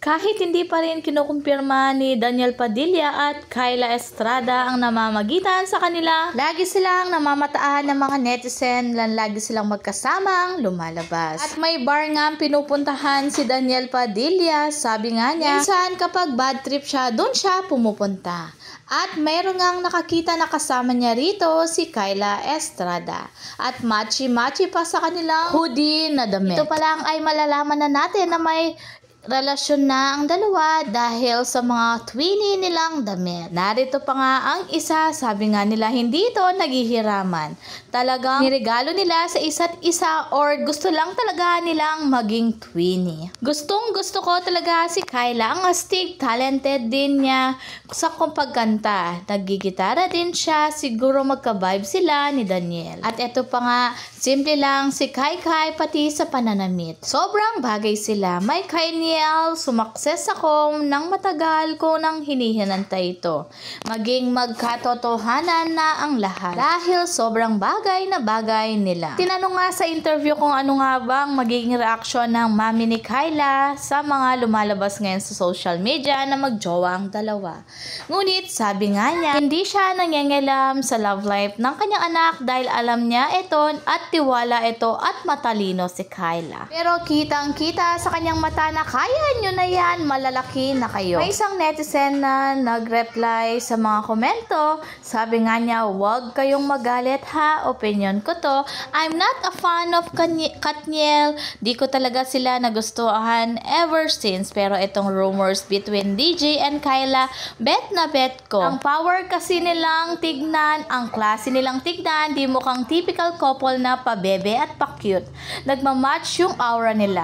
Kahit hindi pa rin kinukumpirma ni Daniel Padilla at Kyla Estrada ang namamagitan sa kanila, lagi silang namamataan ng mga netizen, lagi silang magkasamang lumalabas. At may bar nga pinupuntahan si Daniel Padilla, sabi nga niya, minsan kapag bad trip siya, doon siya pumupunta. At mayroon ngang nakakita na kasama niya rito si Kyla Estrada. At matchy-matchy pa sa kanilang hoodie na damit. Ito pa lang ay malalaman na natin na may relasyon na ang dalawa dahil sa mga twinny nilang damit. Narito pa nga ang isa, sabi nga nila hindi ito naghihiraman. Talagang niregalo nila sa isa't isa or gusto lang talaga nilang maging twinny. Gustong gusto ko talaga si Kyla, ang astig, talented din niya sa pagkanta. Naggigitara din siya, siguro magka-vibe sila ni Daniel. At ito pa nga, simple lang si Kai pati sa pananamit. Sobrang bagay sila. May Kanye sumakses ako nang matagal ko nang hinihinantay ito. Maging magkatotohanan na ang lahat. Dahil sobrang bagay na bagay nila. Tinanong nga sa interview kung ano nga bang magiging reaksyon ng mami ni Kyla sa mga lumalabas ngayon sa social media na magjowa ang dalawa. Ngunit sabi nga niya, hindi siya nangingialam sa love life ng kanyang anak dahil alam niya ito at tiwala ito at matalino si Kyla. Pero kitang-kita sa kanyang mata na kaya nyo na yan, malalaki na kayo. May isang netizen na nag-reply sa mga komento. Sabi nga niya, huwag kayong magalit ha, opinion ko to. I'm not a fan of Katniel. Di ko talaga sila nagustuhan ever since. Pero itong rumors between DJ and Kyla, bet na bet ko. Ang power kasi nilang tignan, ang klase nilang tignan, di mukhang typical couple na pabebe at pa-cute. Nagmamatch yung aura nila.